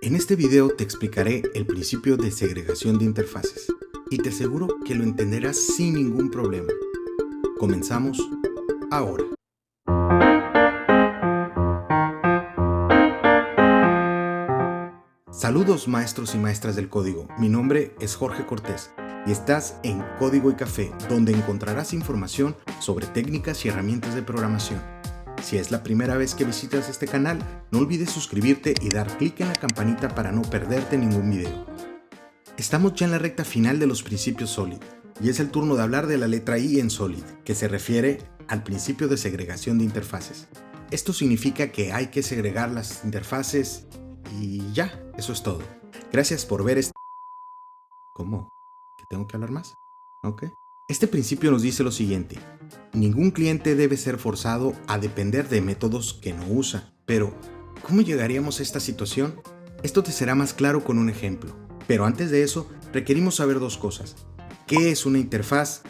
En este video te explicaré el principio de segregación de interfaces y te aseguro que lo entenderás sin ningún problema. Comenzamos ahora. Saludos maestros y maestras del código, mi nombre es Jorge Cortés y estás en Código y Café, donde encontrarás información sobre técnicas y herramientas de programación. Si es la primera vez que visitas este canal, no olvides suscribirte y dar clic en la campanita para no perderte ningún video. Estamos ya en la recta final de los principios SOLID y es el turno de hablar de la letra I en SOLID, que se refiere al principio de segregación de interfaces. Esto significa que hay que segregar las interfaces y ya, eso es todo. Gracias por ver este... ¿Cómo? ¿Que tengo que hablar más? Ok. Este principio nos dice lo siguiente: ningún cliente debe ser forzado a depender de métodos que no usa. Pero, ¿cómo llegaríamos a esta situación? Esto te será más claro con un ejemplo. Pero antes de eso, requerimos saber dos cosas. ¿Qué es una interfaz?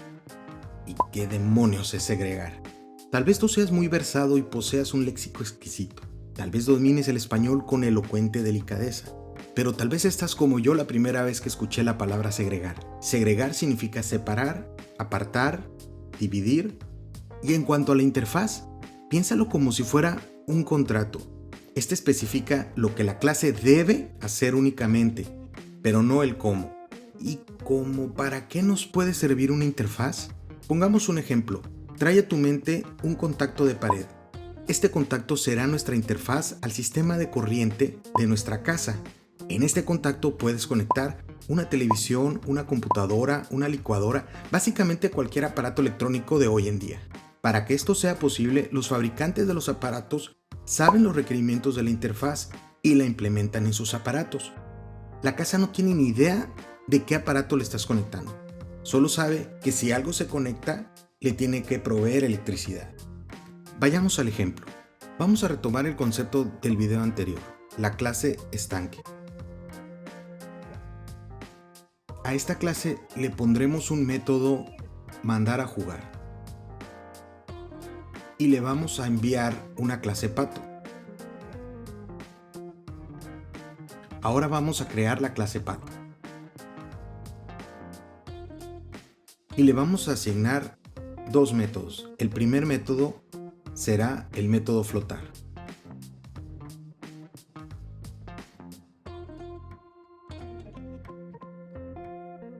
¿Y qué demonios es segregar? Tal vez tú seas muy versado y poseas un léxico exquisito. Tal vez domines el español con elocuente delicadeza. Pero tal vez estás como yo la primera vez que escuché la palabra segregar. Segregar significa separar, apartar, dividir. Y en cuanto a la interfaz, piénsalo como si fuera un contrato. Este especifica lo que la clase debe hacer únicamente, pero no el cómo. ¿Y cómo para qué nos puede servir una interfaz? Pongamos un ejemplo. Trae a tu mente un contacto de pared. Este contacto será nuestra interfaz al sistema de corriente de nuestra casa. En este contacto puedes conectar una televisión, una computadora, una licuadora, básicamente cualquier aparato electrónico de hoy en día. Para que esto sea posible, los fabricantes de los aparatos saben los requerimientos de la interfaz y la implementan en sus aparatos. La casa no tiene ni idea de qué aparato le estás conectando. Solo sabe que si algo se conecta, le tiene que proveer electricidad. Vayamos al ejemplo. Vamos a retomar el concepto del video anterior, la clase estanque. A esta clase le pondremos un método mandar a jugar y le vamos a enviar una clase pato. Ahora vamos a crear la clase pato y le vamos a asignar dos métodos. El primer método será el método flotar.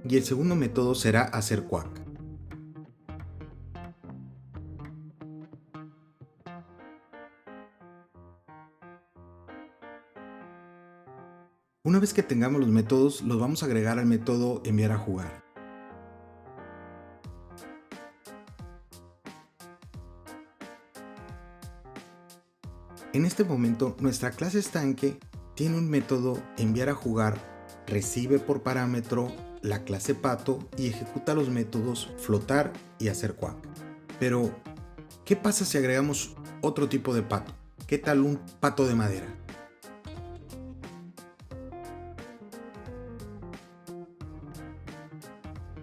Y el segundo método será hacer quack. Una vez que tengamos los métodos, los vamos a agregar al método enviar a jugar. En este momento, nuestra clase estanque tiene un método enviar a jugar, recibe por parámetro la clase pato y ejecuta los métodos flotar y hacer quack. Pero, ¿qué pasa si agregamos otro tipo de pato? ¿Qué tal un pato de madera?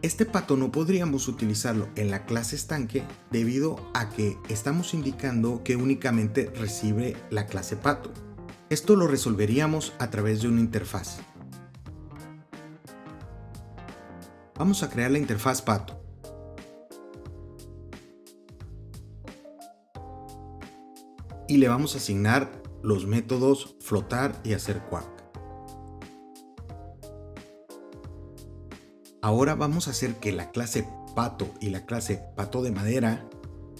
Este pato no podríamos utilizarlo en la clase estanque debido a que estamos indicando que únicamente recibe la clase pato. Esto lo resolveríamos a través de una interfaz. Vamos a crear la interfaz pato. Y le vamos a asignar los métodos flotar y hacer quack. Ahora vamos a hacer que la clase pato y la clase pato de madera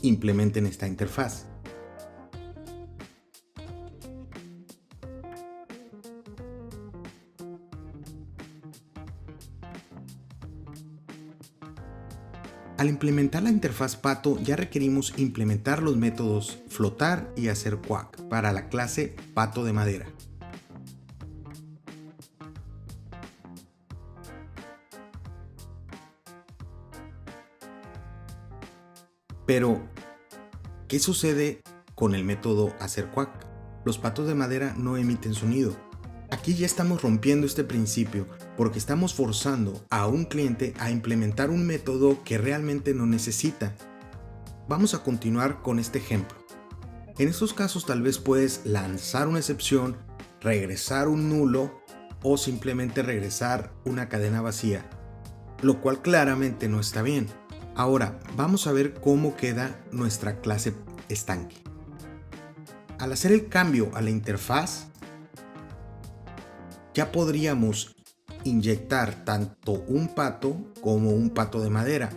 implementen esta interfaz. Al implementar la interfaz pato ya requerimos implementar los métodos flotar y hacer quack para la clase pato de madera. Pero, ¿qué sucede con el método hacer quack? Los patos de madera no emiten sonido. Aquí ya estamos rompiendo este principio porque estamos forzando a un cliente a implementar un método que realmente no necesita. Vamos a continuar con este ejemplo. En estos casos tal vez puedes lanzar una excepción, regresar un nulo o simplemente regresar una cadena vacía, lo cual claramente no está bien. Ahora vamos a ver cómo queda nuestra clase estanque. Al hacer el cambio a la interfaz, ya podríamos inyectar tanto un pato como un pato de madera,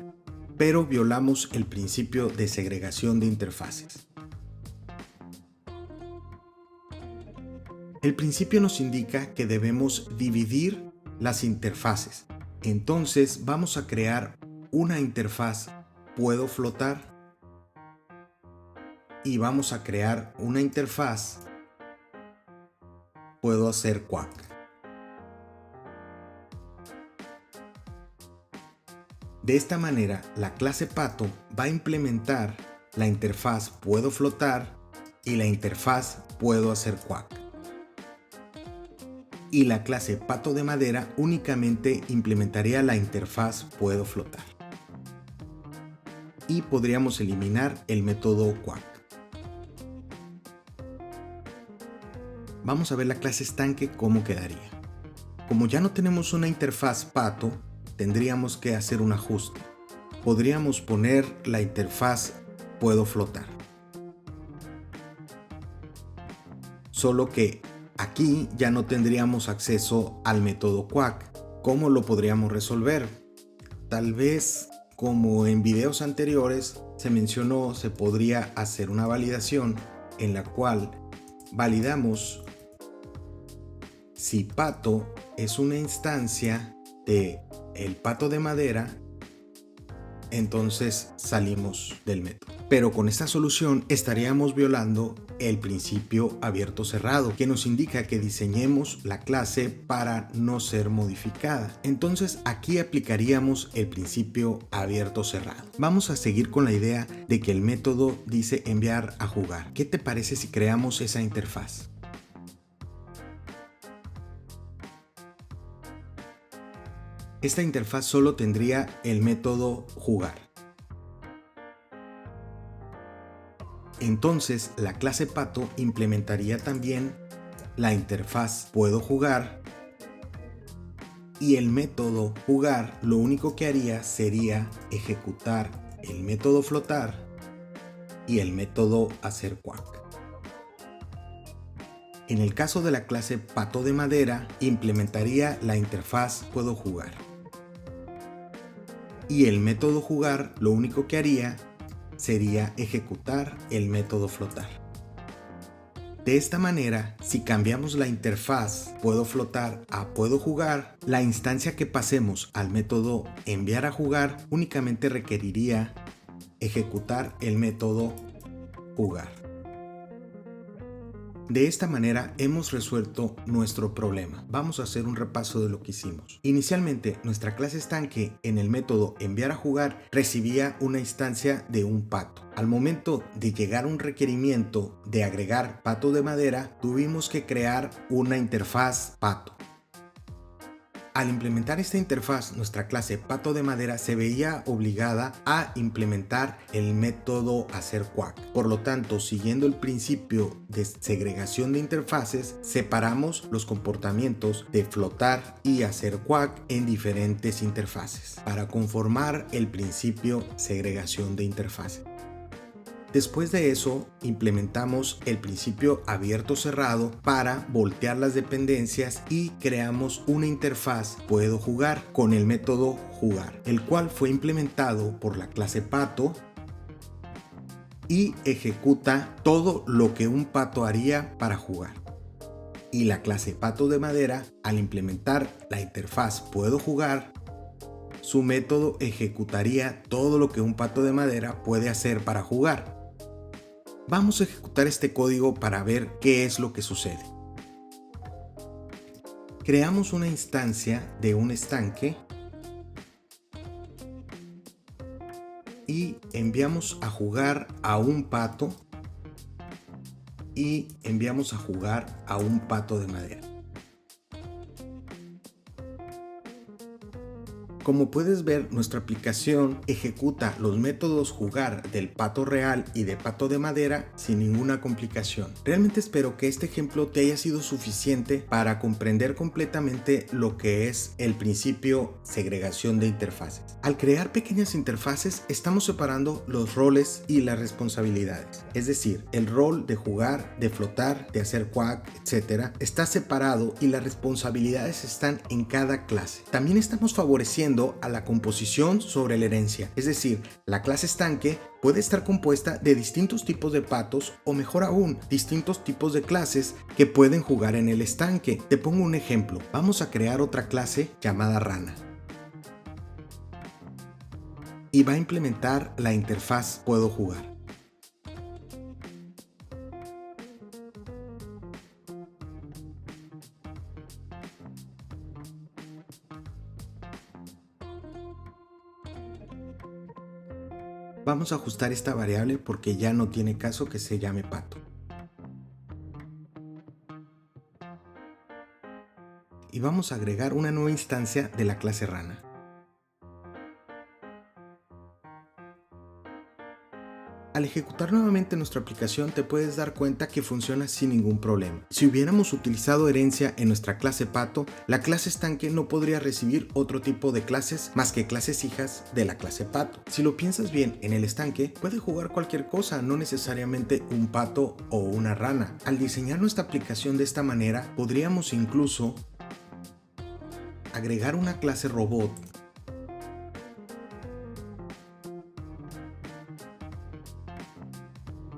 pero violamos el principio de segregación de interfaces. El principio nos indica que debemos dividir las interfaces. Entonces vamos a crear una interfaz puedo flotar y vamos a crear una interfaz puedo hacer quack. De esta manera, la clase pato va a implementar la interfaz puedo flotar y la interfaz puedo hacer quack. Y la clase pato de madera únicamente implementaría la interfaz puedo flotar. Y podríamos eliminar el método quack. Vamos a ver la clase estanque cómo quedaría. Como ya no tenemos una interfaz pato, tendríamos que hacer un ajuste. Podríamos poner la interfaz puedo flotar. Solo que aquí ya no tendríamos acceso al método quack. ¿Cómo lo podríamos resolver? Tal vez, como en videos anteriores se mencionó, se podría hacer una validación en la cual validamos si pato es una instancia de el pato de madera, entonces salimos del método. Pero con esta solución estaríamos violando el principio abierto cerrado, que nos indica que diseñemos la clase para no ser modificada. Entonces aquí aplicaríamos el principio abierto cerrado. Vamos a seguir con la idea de que el método dice enviar a jugar. ¿Qué te parece si creamos esa interfaz? Esta interfaz solo tendría el método jugar. Entonces la clase pato implementaría también la interfaz puedo jugar y el método jugar lo único que haría sería ejecutar el método flotar y el método hacer quack. En el caso de la clase pato de madera implementaría la interfaz puedo jugar y el método jugar lo único que haría sería ejecutar el método flotar. De esta manera, si cambiamos la interfaz puedo flotar a puedo jugar, la instancia que pasemos al método enviar a jugar únicamente requeriría ejecutar el método jugar. De esta manera hemos resuelto nuestro problema. Vamos a hacer un repaso de lo que hicimos. Inicialmente, nuestra clase estanque en el método enviar a jugar recibía una instancia de un pato. Al momento de llegar un requerimiento de agregar pato de madera, tuvimos que crear una interfaz pato. Al implementar esta interfaz, nuestra clase pato de madera se veía obligada a implementar el método hacer quack. Por lo tanto, siguiendo el principio de segregación de interfaces, separamos los comportamientos de flotar y hacer quack en diferentes interfaces para conformar el principio segregación de interfaces. Después de eso, implementamos el principio abierto-cerrado para voltear las dependencias y creamos una interfaz puedo jugar con el método jugar, el cual fue implementado por la clase pato y ejecuta todo lo que un pato haría para jugar. Y la clase pato de madera, al implementar la interfaz puedo jugar, su método ejecutaría todo lo que un pato de madera puede hacer para jugar. Vamos a ejecutar este código para ver qué es lo que sucede. Creamos una instancia de un estanque y enviamos a jugar a un pato y enviamos a jugar a un pato de madera. Como puedes ver, nuestra aplicación ejecuta los métodos jugar del pato real y de pato de madera sin ninguna complicación. Realmente espero que este ejemplo te haya sido suficiente para comprender completamente lo que es el principio segregación de interfaces. Al crear pequeñas interfaces, estamos separando los roles y las responsabilidades. Es decir, el rol de jugar, de flotar, de hacer quack, etc. está separado y las responsabilidades están en cada clase. También estamos favoreciendo a la composición sobre la herencia, es decir, la clase estanque puede estar compuesta de distintos tipos de patos o mejor aún, distintos tipos de clases que pueden jugar en el estanque. Te pongo un ejemplo, vamos a crear otra clase llamada rana y va a implementar la interfaz puedo jugar. Vamos a ajustar esta variable porque ya no tiene caso que se llame pato. Y vamos a agregar una nueva instancia de la clase rana. Al ejecutar nuevamente nuestra aplicación te puedes dar cuenta que funciona sin ningún problema. Si hubiéramos utilizado herencia en nuestra clase pato, la clase estanque no podría recibir otro tipo de clases más que clases hijas de la clase pato. Si lo piensas bien, en el estanque puede jugar cualquier cosa, no necesariamente un pato o una rana. Al diseñar nuestra aplicación de esta manera, podríamos incluso agregar una clase robot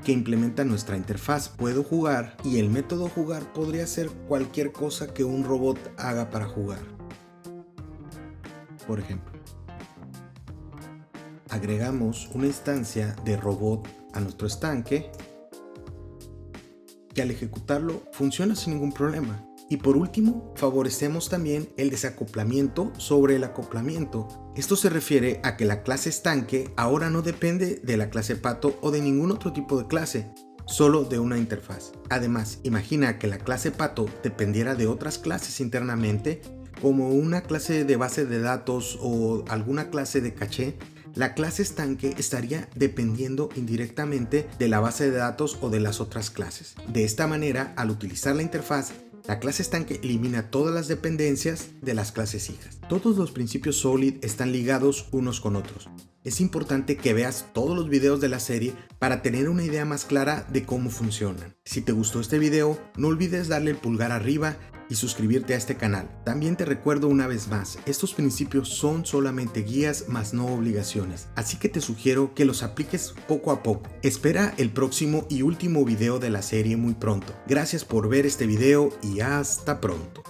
que implementa nuestra interfaz puedo jugar y el método jugar podría ser cualquier cosa que un robot haga para jugar. Por ejemplo, agregamos una instancia de robot a nuestro estanque que al ejecutarlo funciona sin ningún problema. Y por último, favorecemos también el desacoplamiento sobre el acoplamiento. Esto se refiere a que la clase estanque ahora no depende de la clase pato o de ningún otro tipo de clase, solo de una interfaz. Además, imagina que la clase pato dependiera de otras clases internamente, como una clase de base de datos o alguna clase de caché. La clase estanque estaría dependiendo indirectamente de la base de datos o de las otras clases. De esta manera, al utilizar la interfaz, la clase estanque elimina todas las dependencias de las clases hijas. Todos los principios Solid están ligados unos con otros. Es importante que veas todos los videos de la serie para tener una idea más clara de cómo funcionan. Si te gustó este video, no olvides darle el pulgar arriba y suscribirte a este canal. También te recuerdo una vez más, estos principios son solamente guías más no obligaciones, así que te sugiero que los apliques poco a poco. Espera el próximo y último video de la serie muy pronto. Gracias por ver este video y hasta pronto.